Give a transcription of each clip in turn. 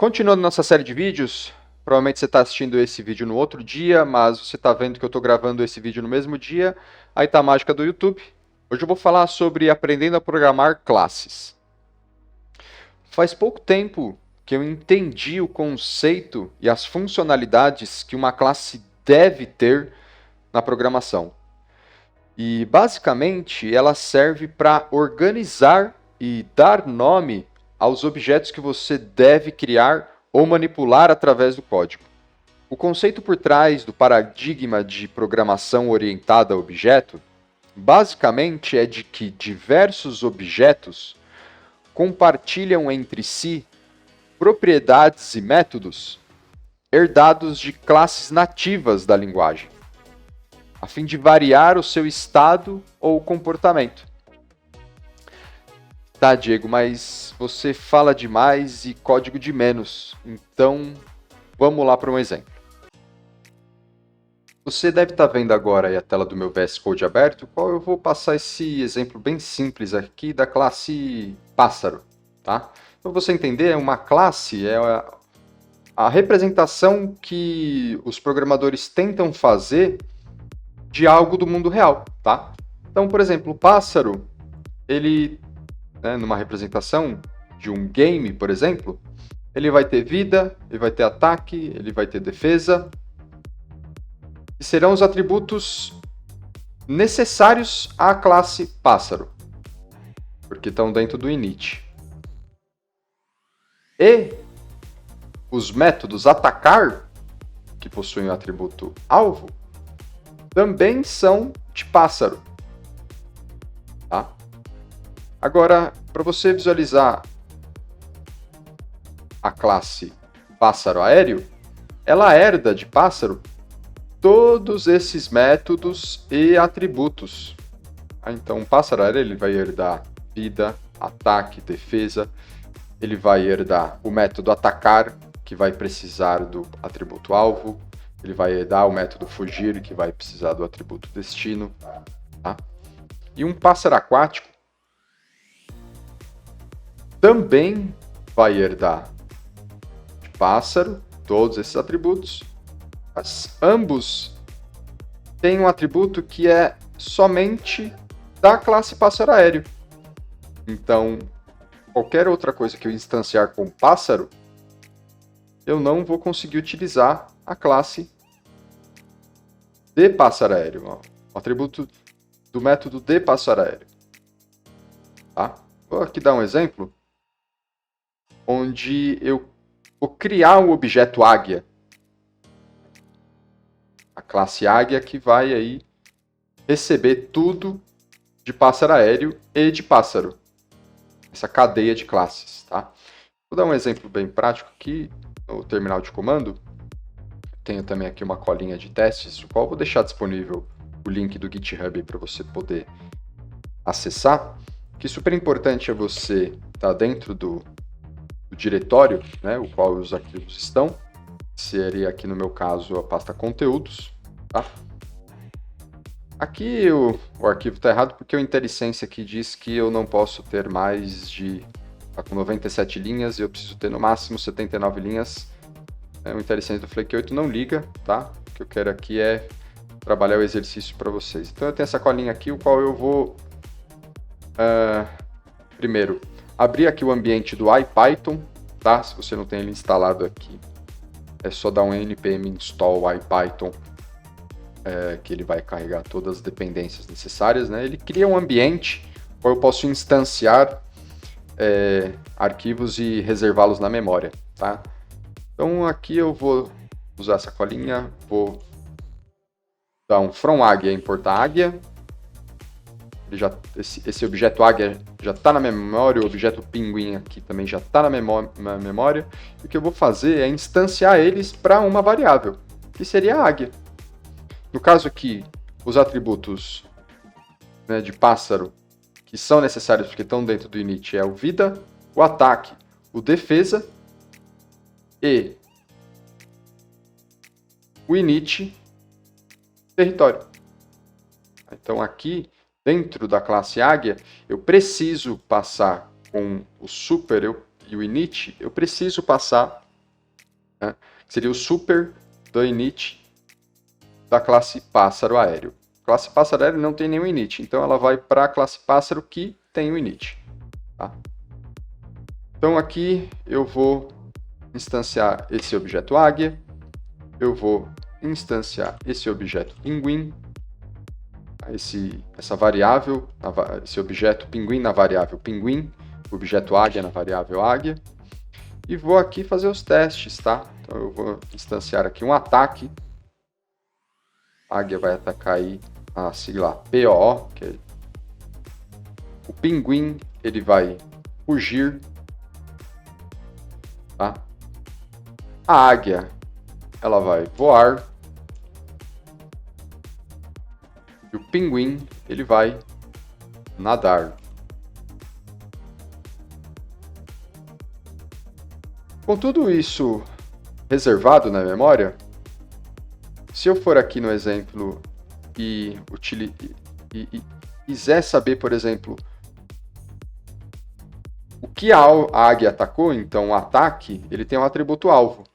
Continuando nossa série de vídeos, provavelmente você está assistindo esse vídeo no outro dia, mas você está vendo que eu estou gravando esse vídeo no mesmo dia, aí tá a mágica do YouTube. Hoje eu vou falar sobre aprendendo a programar classes. Faz pouco tempo que eu entendi o conceito e as funcionalidades que uma classe deve ter na programação. E basicamente ela serve para organizar e dar nome aos objetos que você deve criar ou manipular através do código. O conceito por trás do paradigma de programação orientada a objeto basicamente é de que diversos objetos compartilham entre si propriedades e métodos herdados de classes nativas da linguagem, a fim de variar o seu estado ou comportamento. Tá, Diego, mas você fala demais e código de menos, então vamos lá para um exemplo. Você deve estar vendo agora aí a tela do meu VS Code aberto, qual eu vou passar esse exemplo bem simples aqui da classe pássaro. Tá? Para você entender, uma classe é a representação que os programadores tentam fazer de algo do mundo real. Tá? Então, por exemplo, o pássaro, ele, numa representação de um game, por exemplo, ele vai ter vida, ele vai ter ataque, ele vai ter defesa, e serão os atributos necessários à classe pássaro, porque estão dentro do init. E os métodos atacar, que possuem o atributo alvo, também são de pássaro. Tá? Agora, para você visualizar a classe pássaro aéreo, ela herda de pássaro todos esses métodos e atributos. Então, o pássaro aéreo ele vai herdar vida, ataque, defesa. Ele vai herdar o método atacar, que vai precisar do atributo alvo. Ele vai herdar o método fugir, que vai precisar do atributo destino. Tá? E um pássaro aquático também vai herdar de pássaro todos esses atributos. Mas ambos têm um atributo que é somente da classe pássaro aéreo. Então, qualquer outra coisa que eu instanciar com pássaro, eu não vou conseguir utilizar a classe de pássaro aéreo, o atributo do método de pássaro aéreo. Tá? Vou aqui dar um exemplo onde eu vou criar um objeto águia. A classe águia que vai aí receber tudo de pássaro aéreo e de pássaro. Essa cadeia de classes, tá? Vou dar um exemplo bem prático aqui no terminal de comando. Tenho também aqui uma colinha de testes, do qual vou deixar disponível o link do GitHub para você poder acessar. O que é super importante é você estar dentro do diretório, né, o qual os arquivos estão. Seria aqui no meu caso a pasta conteúdos, tá? Aqui o arquivo está errado porque o IntelliSense aqui diz que eu não posso ter mais de, tá com 97 linhas e eu preciso ter no máximo 79 linhas. O IntelliSense do Flake 8 não liga, tá? O que eu quero aqui é trabalhar o exercício para vocês. Então eu tenho essa colinha aqui, o qual eu vou primeiro abrir aqui o ambiente do IPython, tá? Se você não tem ele instalado aqui, é só dar um npm install IPython, que ele vai carregar todas as dependências necessárias, né? Ele cria um ambiente onde eu posso instanciar arquivos e reservá-los na memória, tá? Então aqui eu vou usar essa colinha, vou dar um from águia, importar águia. Esse objeto águia já está na memória, o objeto pinguim aqui também já está na memória. E o que eu vou fazer é instanciar eles para uma variável, que seria a águia. No caso aqui, os atributos, né, de pássaro, que são necessários porque estão dentro do init, é o vida, o ataque, o defesa e o init território. Então aqui, dentro da classe águia, eu preciso passar com o super e o init, eu preciso passar né? Seria o super do init da classe pássaro aéreo. A classe pássaro aéreo não tem nenhum init, então ela vai para a classe pássaro que tem o init. Tá? Então aqui eu vou instanciar esse objeto águia, eu vou instanciar esse objeto pinguim, essa variável, esse objeto pinguim na variável pinguim, o objeto águia na variável águia, e vou aqui fazer os testes, tá? Então eu vou instanciar aqui um ataque, a águia vai atacar aí a sigla POO, que é o pinguim, ele vai fugir, tá? A águia, ela vai voar, e o pinguim, ele vai nadar. Com tudo isso reservado na memória, se eu for aqui no exemplo e quiser saber, por exemplo, o que a águia atacou, então o ataque, ele tem um atributo alvo.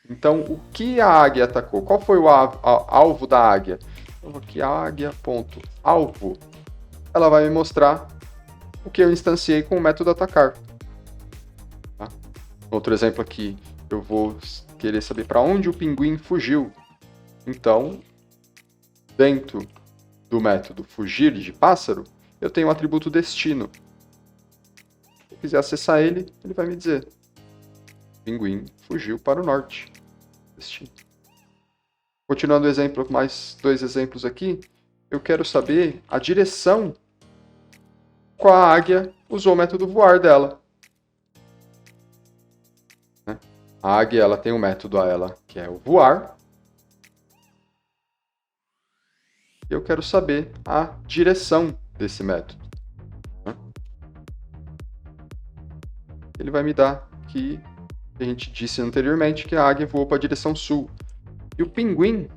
Então, o que a águia atacou? Qual foi o alvo da águia? Então, aqui águia.alvo, ela vai me mostrar o que eu instanciei com o método atacar. Tá? Outro exemplo aqui, eu vou querer saber para onde o pinguim fugiu. Então, dentro do método fugir de pássaro, eu tenho o atributo destino. Se eu quiser acessar ele, ele vai me dizer: pinguim fugiu para o norte. Destino. Continuando o exemplo, mais 2 exemplos aqui, eu quero saber a direção qual a águia usou o método voar dela. A águia, ela tem um método a ela que é o voar. Eu quero saber a direção desse método. Ele vai me dar que a gente disse anteriormente que a águia voou para a direção sul. E o pinguim,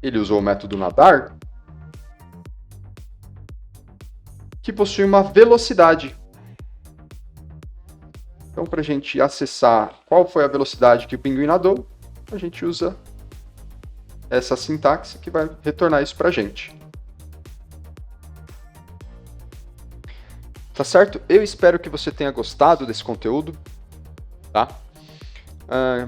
ele usou o método nadar, que possui uma velocidade. Então, para a gente acessar qual foi a velocidade que o pinguim nadou, a gente usa essa sintaxe que vai retornar isso para a gente. Tá certo? Eu espero que você tenha gostado desse conteúdo. Tá?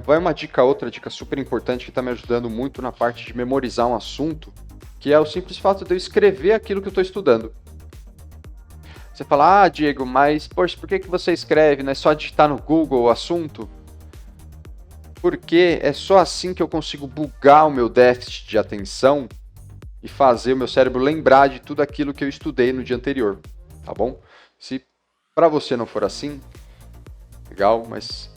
Vai uma dica, outra dica super importante que está me ajudando muito na parte de memorizar um assunto, que é o simples fato de eu escrever aquilo que eu estou estudando. Você fala, Diego, mas poxa, por que você escreve? Não é só digitar no Google o assunto? Porque é só assim que eu consigo bugar o meu déficit de atenção e fazer o meu cérebro lembrar de tudo aquilo que eu estudei no dia anterior, tá bom? Se para você não for assim, legal, mas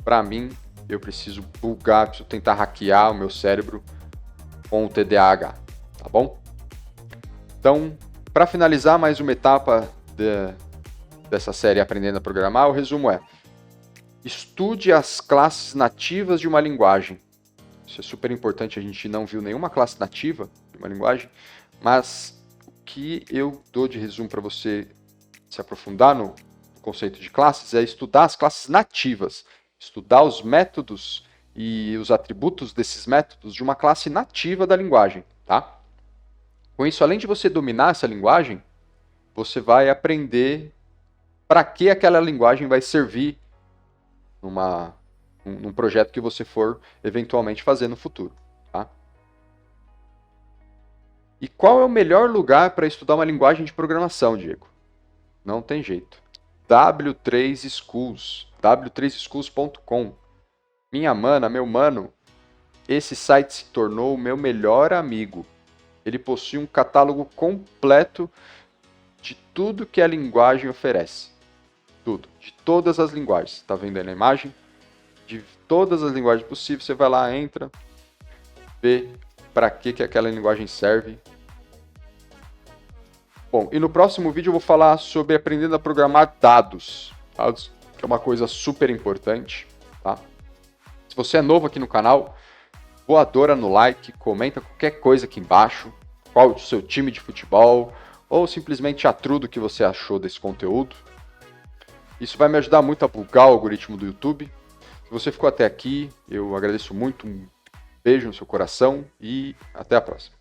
para mim eu preciso bugar, preciso tentar hackear o meu cérebro com o TDAH, tá bom? Então, para finalizar mais uma etapa dessa série Aprendendo a Programar, o resumo é: estude as classes nativas de uma linguagem. Isso é super importante, a gente não viu nenhuma classe nativa de uma linguagem, mas o que eu dou de resumo para você se aprofundar no conceito de classes é estudar as classes nativas, estudar os métodos e os atributos desses métodos de uma classe nativa da linguagem, tá? Com isso, além de você dominar essa linguagem, você vai aprender para que aquela linguagem vai servir num projeto que você for eventualmente fazer no futuro. Tá? E qual é o melhor lugar para estudar uma linguagem de programação, Diego? Não tem jeito. W3 Schools, w3schools.com. Minha mana, meu mano, esse site se tornou o meu melhor amigo. Ele possui um catálogo completo de tudo que a linguagem oferece. Tudo, de todas as linguagens. Está vendo aí na imagem? De todas as linguagens possíveis, você vai lá, entra, vê para que aquela linguagem serve. Bom, e no próximo vídeo eu vou falar sobre aprendendo a programar dados, que é uma coisa super importante, tá? Se você é novo aqui no canal, voadora no like, comenta qualquer coisa aqui embaixo, qual o seu time de futebol, ou simplesmente a trudo que você achou desse conteúdo. Isso vai me ajudar muito a bugar o algoritmo do YouTube. Se você ficou até aqui, eu agradeço muito, um beijo no seu coração e até a próxima.